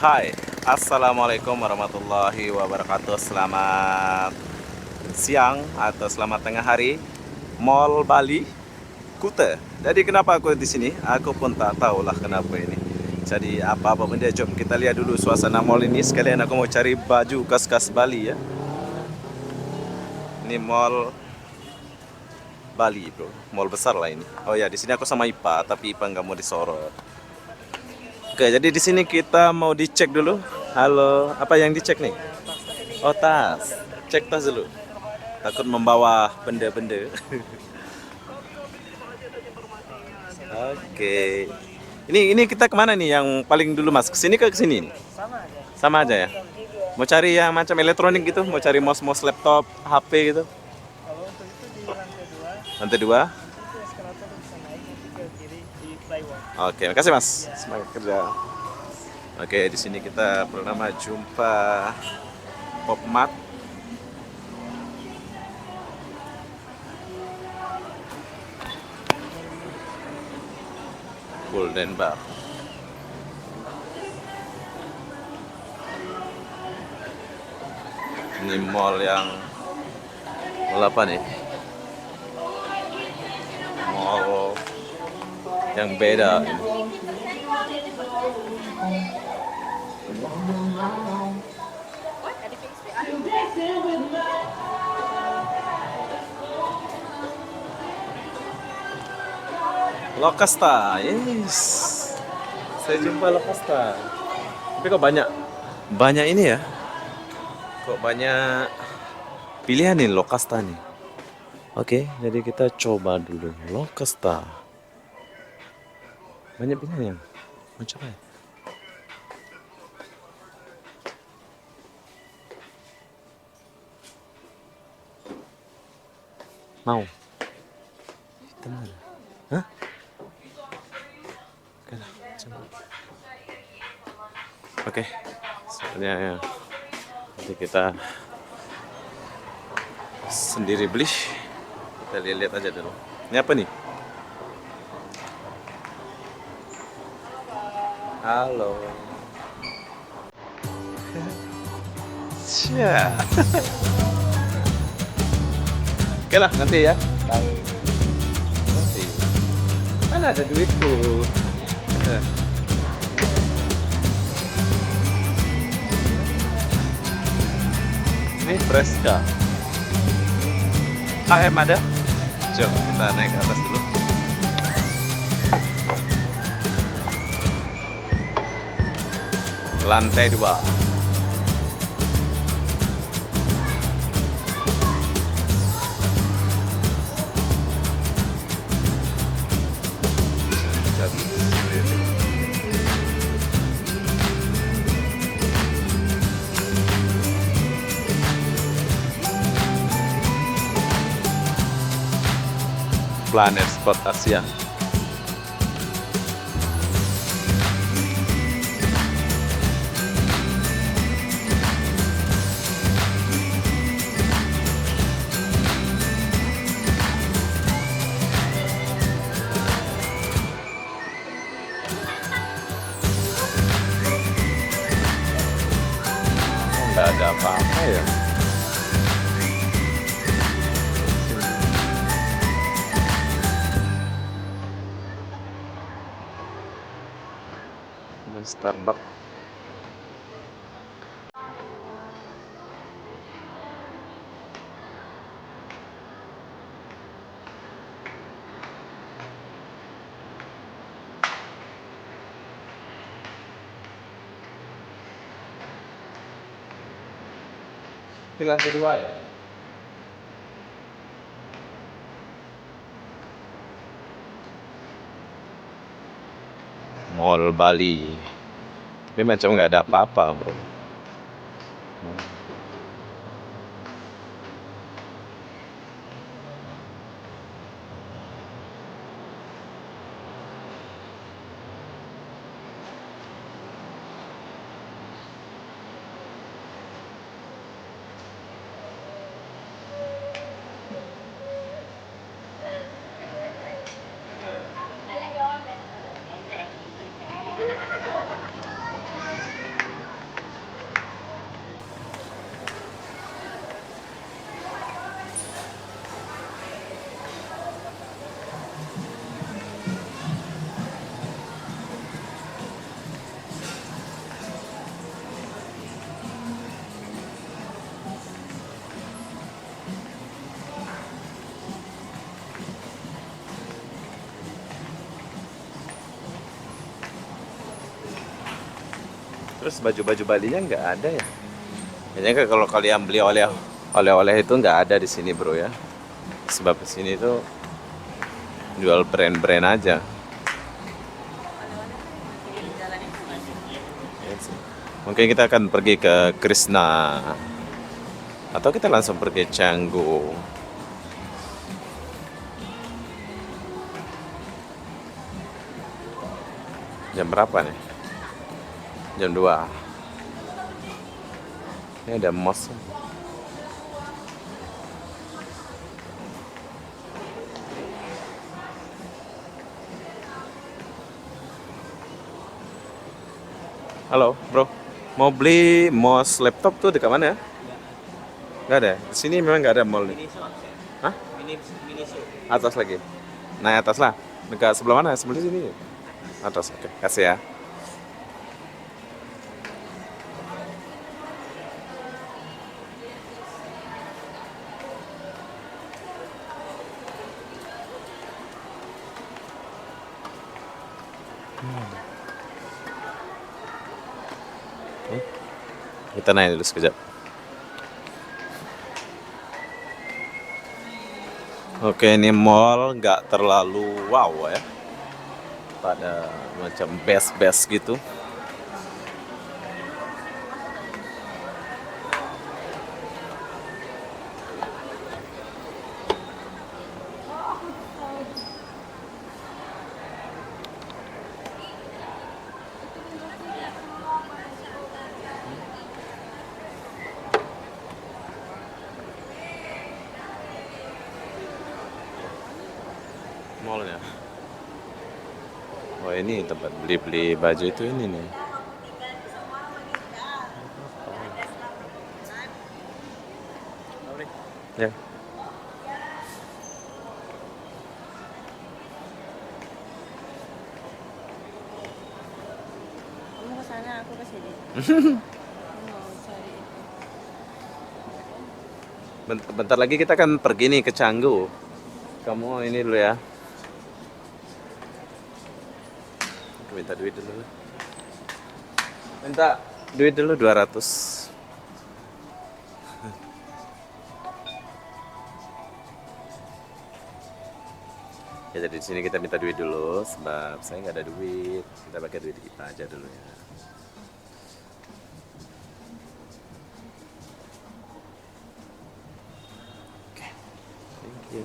Hai, Assalamualaikum warahmatullahi wabarakatuh. Selamat siang atau selamat tengah hari, Mall Bali, Kuta. Jadi kenapa aku di sini? Aku pun tak tahulah kenapa ini. Jadi apa-apa benda, jom kita lihat dulu suasana mall ini. Sekalian aku mau cari baju khas-khas Bali ya. Ini mall Bali bro, mall besar lah ini. Oh ya, di sini aku sama Ipa, tapi Ipa nggak mau disorot. Oke, jadi di sini kita mau dicek dulu. Halo, apa yang dicek nih? Oh, tas. Cek tas dulu. Takut membawa benda-benda. Oke. Ini kita kemana nih yang paling dulu mas? Kesini ke kesini? Sama aja. Sama aja ya? Jam 3. Mau cari yang macam elektronik gitu? Mau cari mouse-mouse laptop, HP gitu? Kalau untuk itu di lantai 2, Lantai dua? itu eskalator bisa naik nanti ke kiri di flywalk. Oke, makasih mas. Semangat kerja. Oke, di sini kita pertama jumpa Popmart. Golden Bar. Ini mall mall apa nih? Mall yang beda ini. Lokasta, yes. Saya jumpa Lokasta. Tapi kok banyak ini ya? Kok banyak pilihan nih Lokasta nih. Oke, jadi kita coba dulu Lokasta. Banyak pilihan yang mau coba ya? Mau? Teman. Hah? Oke lah, coba. Oke, soalnya ya, nanti kita sendiri beli. Kita lihat aja dulu. Ini apa nih? Halo. Cia. Oke lah, nanti ya. Nanti. Mana ada duitku? Ini Fresca. AM ada? Coba kita naik ke atas dulu. Lantai 2. Planet Sport Asia. Nggak ada apa-apa ya. Starbucks. Ini lantai 2 ya? Mall Bali. Tapi macam nggak ada apa-apa bro. terus baju-baju Balinya nggak ada ya. Kayaknya kalau kalian beli oleh-oleh itu nggak ada di sini bro ya. Sebab di sini tuh jual brand-brand aja. Mungkin kita akan pergi ke Krishna atau kita langsung pergi Canggu. Jam berapa nih? Jam 2. Ini ada mos. Halo, bro. Mau beli mouse laptop tuh dekat mana ya? Nggak ada. Di sini memang nggak ada mall nih. Hah? Atas lagi. Naik atas lah. Dekat sebelah mana? Sebelah sini. Atas. Oke, kasih ya. Kita naik dulu sekejap. Oke, ini mall nggak terlalu wow ya. Pada macam best gitu. Mallnya. Oh ini tempat beli-beli baju itu ini nih. Ya. Kamu ke sana, aku ke sini. Mau cari itu. Bentar lagi kita kan pergi nih ke Canggu. Kamu ini dulu ya. Aku minta duit dulu. Minta duit dulu 200. Ya jadi di sini kita minta duit dulu sebab saya nggak ada duit. Kita pakai duit kita aja dulu ya. Oke. Thank you.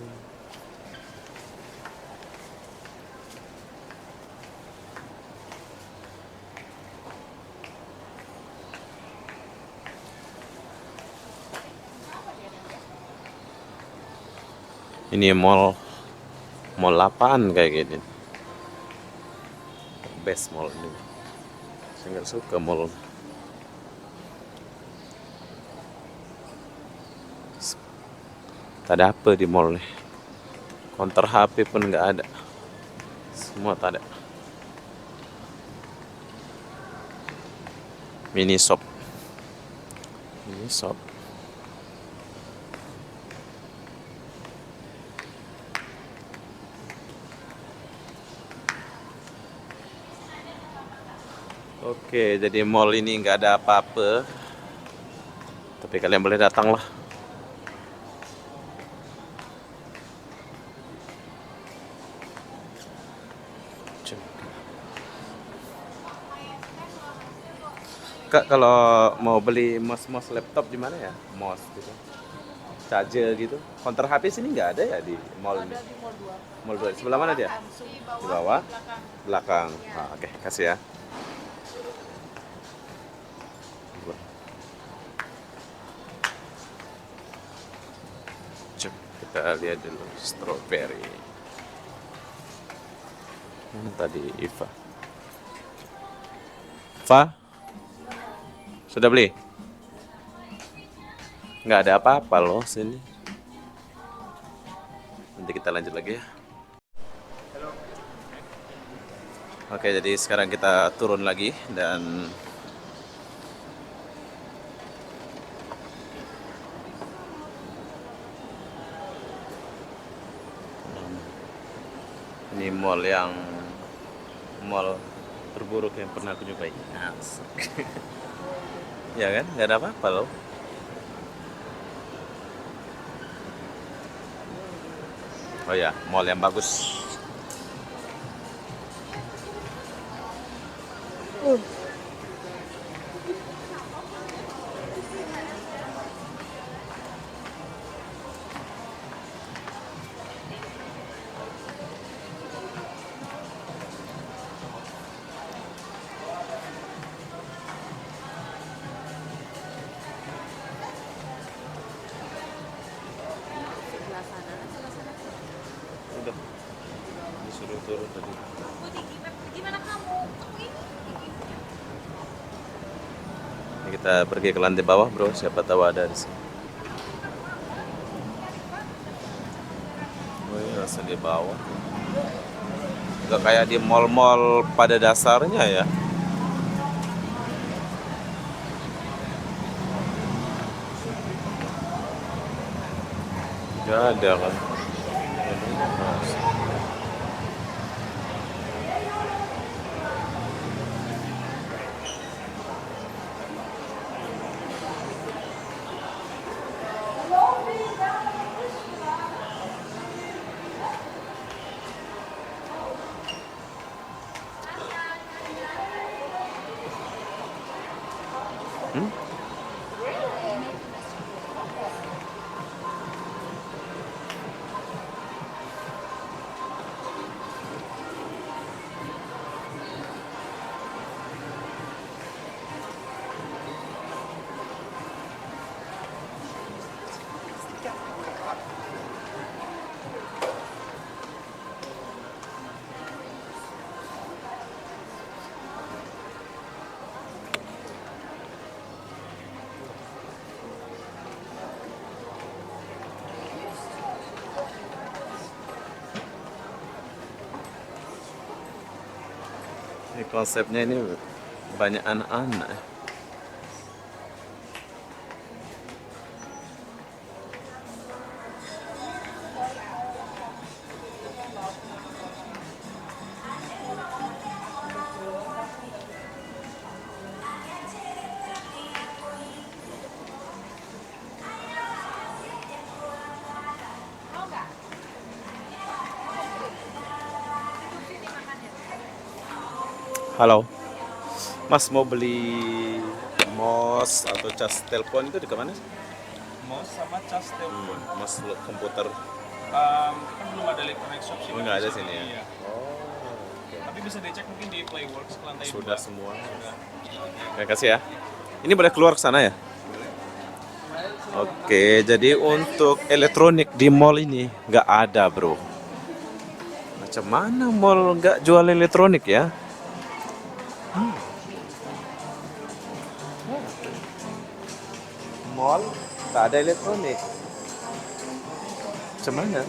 Ini mall apaan kayak gini? Best mall ini. Saya nggak suka mall. Tak ada apa di mall nih. Counter HP pun nggak ada. Semua tak ada. Mini shop. Mini shop. Oke, jadi mall ini nggak ada apa-apa. Tapi kalian boleh datang lah. Kak, kalau mau beli mouse laptop di mana ya? Mouse gitu. Charger gitu. Counter HP sini nggak ada ya di mall ini? Ada di mall 2. Mall 2. Sebelah mana dia? Di Di bawah? belakang. Belakang. Ah, oke, kasih ya. Cuk, kita lihat dulu strawberry. Mana tadi Iva? Iva? Sudah beli? Nggak ada apa-apa loh sini. Nanti kita lanjut lagi ya. Oke, jadi sekarang kita turun lagi dan ini mall terburuk yang pernah aku jumpai. Asik. Ya kan, nggak ada apa-apa loh. Oh ya, mall yang bagus. Sebelah sana, sebelah sana. Udah, disuruh turun tadi. Gimana kamu? Aku ini. Ini kita pergi ke lantai bawah, bro. Siapa tahu ada di sini. Oh iya, langsung di bawah. Nggak kayak di mall-mall pada dasarnya ya. Nggak ada kan. Hmm? Ini konsepnya ini banyak anak-anak. Halo, Mas mau beli mouse atau cas telepon itu di mana? Mouse sama cas telepon. Mouse komputer. Kan belum ada electronic shop sih. Oh, nggak ada sini ya? Iya. Tapi bisa dicek mungkin di Playworks ke lantai Sudah 2. semua. Sudah. Terima kasih ya. Ini boleh keluar ke sana ya? Oke, jadi untuk elektronik di mall ini nggak ada, bro. Macam mana mall nggak jual elektronik ya? Mall nggak ada elektronik. Macam mana?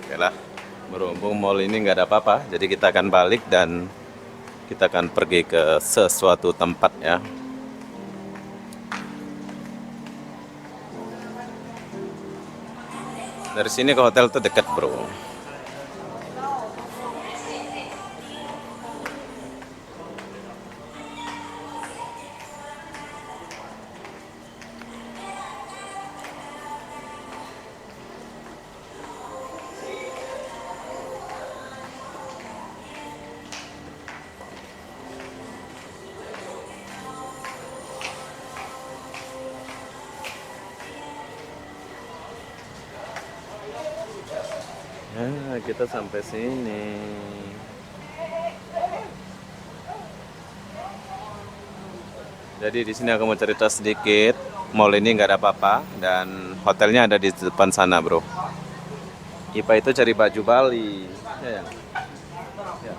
Oke lah, berhubung mall ini nggak ada apa-apa, jadi kita akan balik dan kita akan pergi ke sesuatu tempat ya. Dari sini ke hotel tuh dekat, bro. Ya, kita sampai sini. Jadi di sini aku mau cerita sedikit. Mall ini nggak ada apa-apa dan hotelnya ada di depan sana, bro. Ipa itu cari baju Bali. Ya, ya. Ya.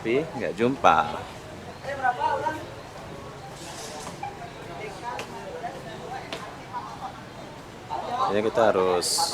tapi nggak jumpa. Jadi kita harus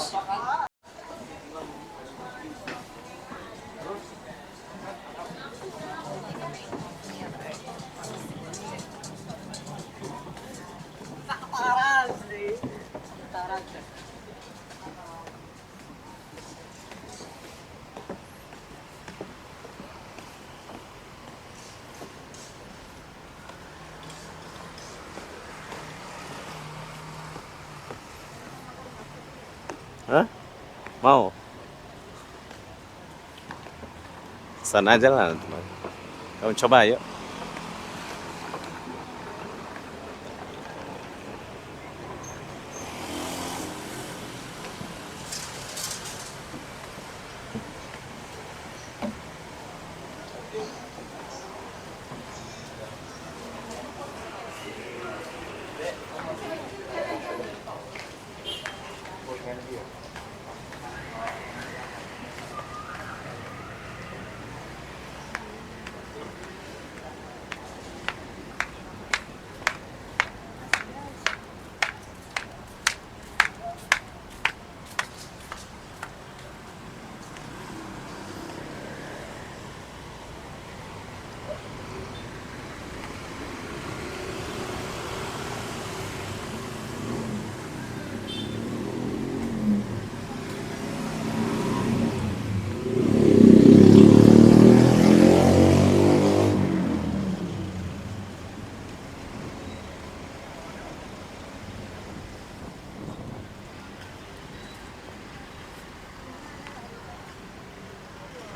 Hah? Mau? Sana aja lah, teman. Kamu coba yuk.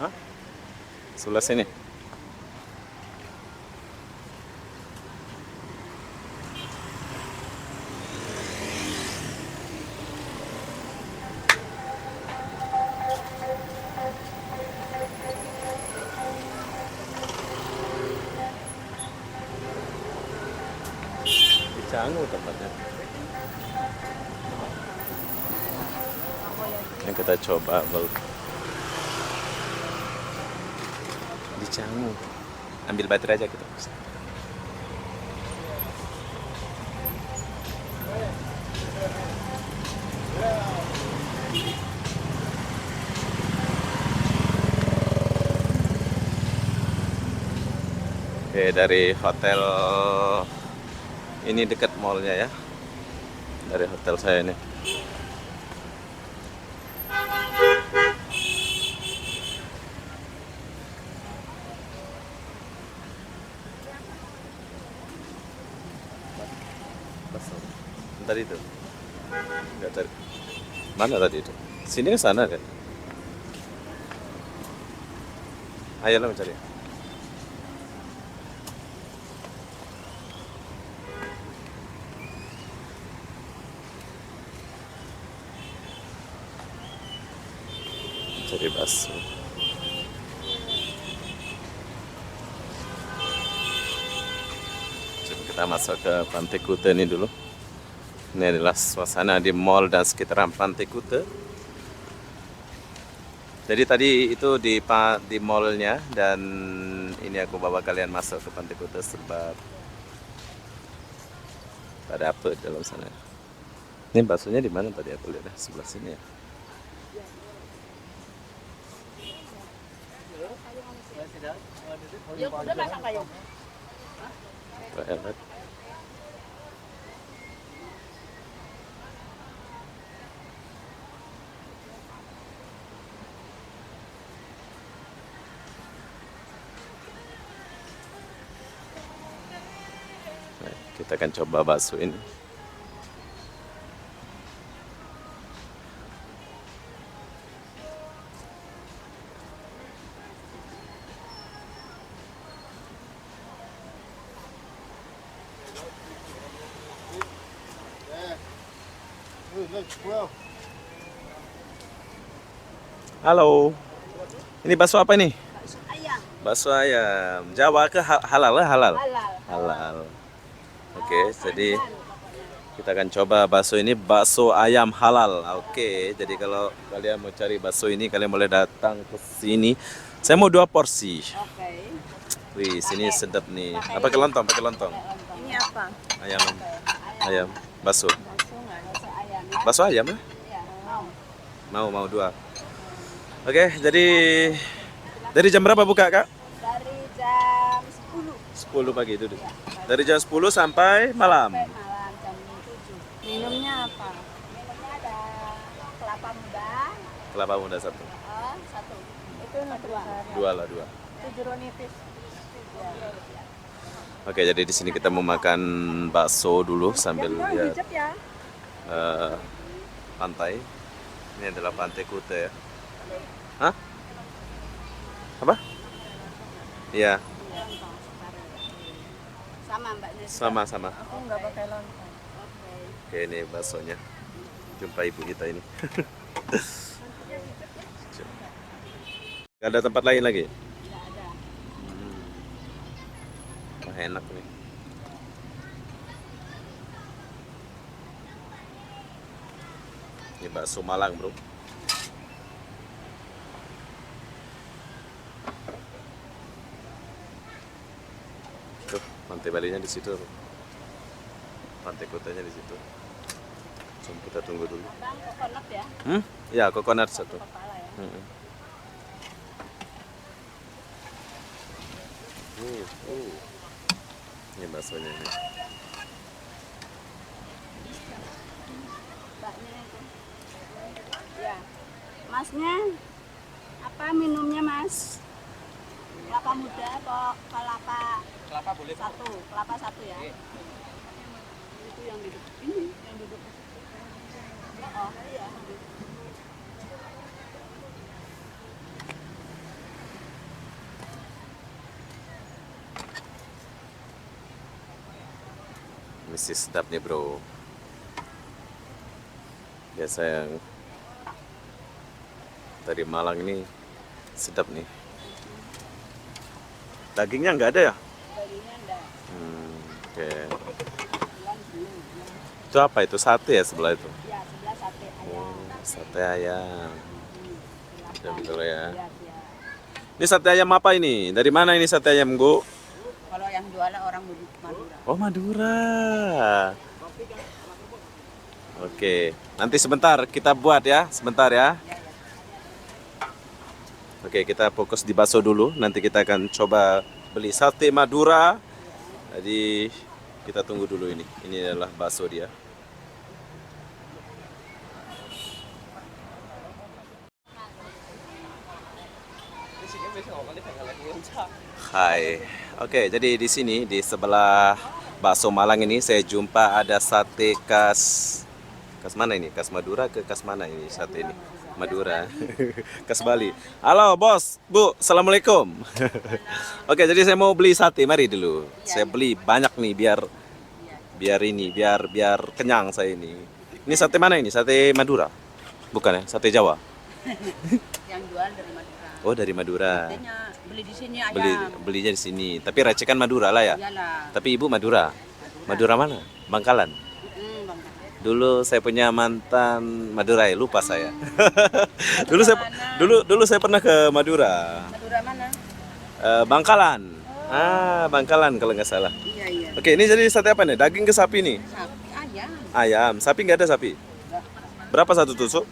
Hah? Sebelah sini. Di Canggu tempatnya. Yang kita coba di Canggu. Ambil baterai aja kita. Oke, dari hotel ini dekat mallnya ya. Dari hotel saya ini. Tadi itu. Nggak tadi. Mana tadi itu? Sini ke sana kan? Ayolah mencari. Cari bakso. Coba kita masuk ke Pantai Kuta ini dulu. Ini adalah suasana di mall dan sekitaran Pantai Kuta. Jadi tadi itu di mallnya, dan ini aku bawa kalian masuk ke Pantai Kuta sebab ada apa di dalam sana. Ini baksonya di mana tadi aku lihat? Sebelah sini ya. Enak. Nah, kita akan coba bakso ini. Halo. Ini bakso apa ini? Ayam. Bakso ayam. Jawa ke halal? Halal. Halal. Halal. Oke, jadi kita akan coba bakso ini, bakso ayam halal. Oke, jadi kalau kalian mau cari bakso ini, kalian boleh datang ke sini. Saya mau 2 porsi. Oke. Wih, sini sedap nih. Apa pakai lontong? Pakai lontong. Ini apa? Ayam. Ayam. Bakso. Bakso nggak ada? Bakso ayam ya? Mau dua. Oke, jadi dari jam berapa buka, Kak? Dari jam 10 10 pagi itu. Dari jam 10 sampai malam. malam jam 7. Minumnya apa? Minumnya ada kelapa muda, Kelapa muda satu. satu. Itu dua. Dua lah, dua. Itu jeruk nipis. Oke, jadi di sini kita mau makan bakso dulu sambil lihat ya. pantai. Ini adalah Pantai Kuta ya. Hah? Apa? Iya, Sama mbaknya. sama-sama. Aku nggak pakai lontong. Oke, ini baksonya. Jumpa ibu kita ini. Gak ada tempat lain lagi? Nggak ada. Wah, enak nih. Ini bakso Malang, bro. Tuh, Pantai Balinya di situ. Pantai Kutanya di situ. Coba kita tunggu dulu. Bang, coconut ya? Ya, coconut satu. Kepala ya. Mm-mm. Ini baksonya ini. Mbaknya itu. Ya. Masnya apa minumnya, Mas? Kelapa muda atau kelapa? Kelapa boleh. Satu, kelapa satu ya. Itu yang duduk. Ini yang duduk. Oh, iya. Mesti sedap nih, bro. Biasa yang dari Malang ini sedap nih. Dagingnya nggak ada ya? Dagingnya enggak. Oke. Bulan belum. Itu apa itu? Sate ya sebelah itu? Ya, sebelah sate ayam. Oh, sate ayam. Ya, betul ya. Ya, ya. Ini sate ayam apa ini? Dari mana ini sate ayam, Bu? Kalau yang jualan orang Madura. Oh, Madura. Oke, nanti sebentar kita buat ya, sebentar ya. Oke, kita fokus di bakso dulu. Nanti kita akan coba beli sate Madura. Jadi kita tunggu dulu ini. Ini adalah bakso dia. Hai. Oke, jadi di sini di sebelah bakso Malang ini saya jumpa ada sate khas mana ini? Khas Madura ke khas mana ini sate ini? Madura. Khas Bali. Halo, Bos. Bu, Assalamualaikum. Oke, jadi saya mau beli sate, mari dulu. Saya beli banyak nih biar kenyang saya ini. Ini sate mana ini? Sate Madura? Bukan ya? Sate Jawa? Yang jual dari Madura. Oh, dari Madura. Satenya beli di sini ayam. Belinya di sini. Tapi racikan Madura lah ya. Iyalah. Tapi Ibu Madura. Madura mana? Bangkalan. Bang. Dulu saya punya mantan Madura ya, lupa saya. dulu saya pernah ke Madura. Madura mana? Bangkalan. Bangkalan kalau nggak salah. Iya, iya. Oke, ini jadi sate apa nih? Daging ke sapi nih? Sapi ayam. Ayam. Sapi nggak ada sapi? Enggak. Berapa satu tusuk?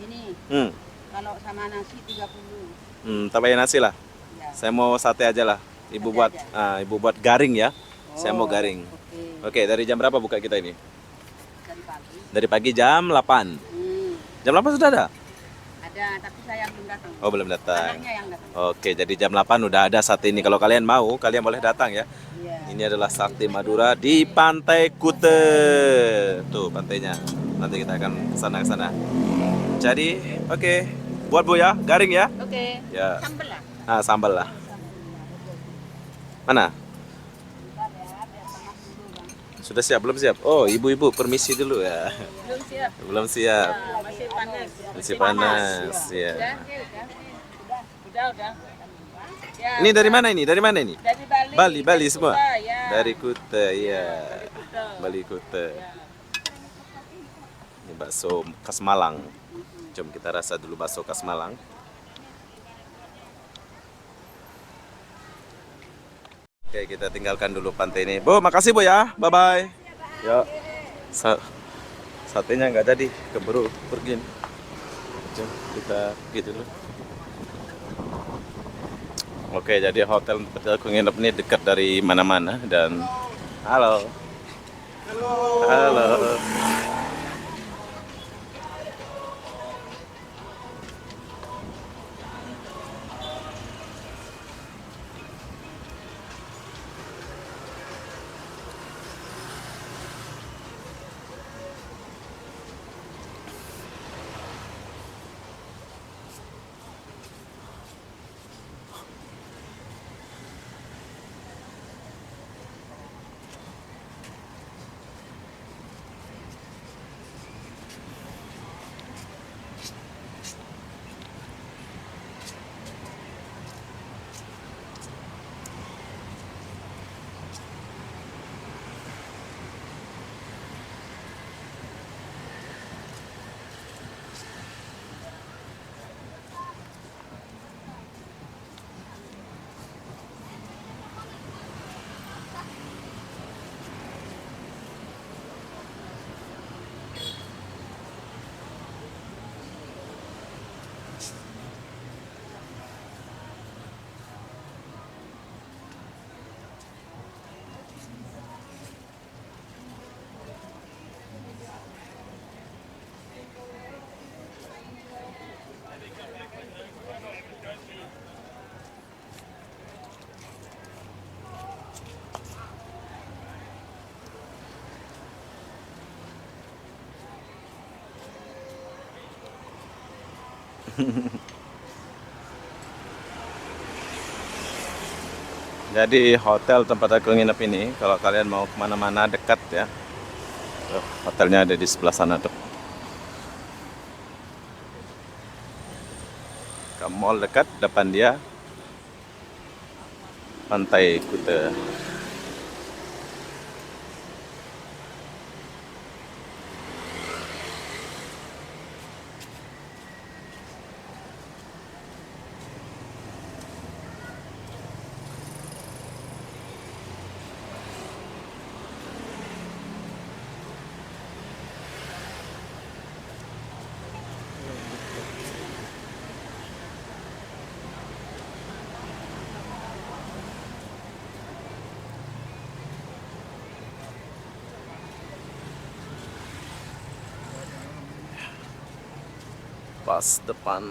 Ini kalau sama nasi 30. Tambahin nasi lah. Ya. Saya mau sate aja lah. Ibu buat garing ya. Saya mau garing. Oke. Oke, dari jam berapa buka kita ini? Dari pagi. Dari pagi jam 8. Jam 8 sudah ada? Ada, tapi saya belum datang. Oh, belum datang. Anaknya yang datang. Oke, jadi jam 8 udah ada sate ini. Kalau kalian mau, kalian boleh datang ya. Iya. Ini adalah sate Madura di Pantai Kute. Tuh pantainya. Nanti kita akan ke sana. Jadi, oke. Buat Bu ya, garing ya. Oke. Ya. Sambal lah. Sambal lah. Mana? Sudah siap, belum siap? Oh, ibu-ibu permisi dulu ya. Belum siap. Belum siap. Masih panas. Masih panas, ya. Udah. Ya, Ini dari mana ini? Dari mana ini? dari Bali. Bali semua. Kuta, ya. Dari Kuta, iya. Kuta. Bali Kuta. Ini bakso khas Malang. Jom kita rasa dulu bakso khas Malang. Oke, kita tinggalkan dulu pantai ini. Bu, makasih Bu ya. Bye bye. Yuk. Satenya nggak jadi, keburu pergi. Jom, kita pergi dulu. Oke, jadi hotel tempat aku nginep ini dekat dari mana-mana dan halo. Halo. Jadi hotel tempat aku nginep ini, kalau kalian mau kemana-mana dekat ya, tuh, hotelnya ada di sebelah sana tuh. Ke mall dekat, depan dia Pantai Kuta. Pas depan.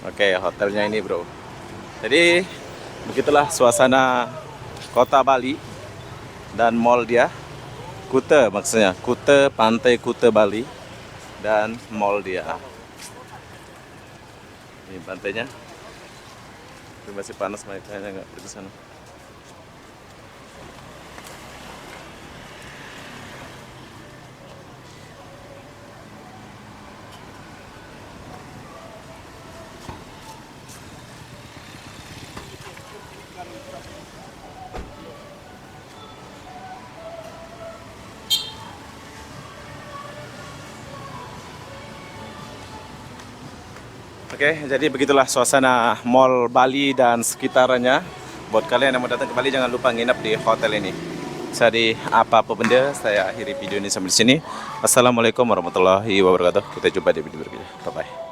Oke, hotelnya ini bro. Jadi begitulah suasana kota Bali dan mall dia. Kuta maksudnya, Kuta, Pantai Kuta Bali dan mall dia. Ini pantainya. Ini masih panas, makanya nggak pergi sana. Oke, jadi begitulah suasana Mall Bali dan sekitarnya. Buat kalian yang mau datang ke Bali, jangan lupa nginep di hotel ini. Jadi apa-apa benda, saya akhiri video ini sampai di sini. Assalamualaikum warahmatullahi wabarakatuh. Kita jumpa di video berikutnya. Bye-bye.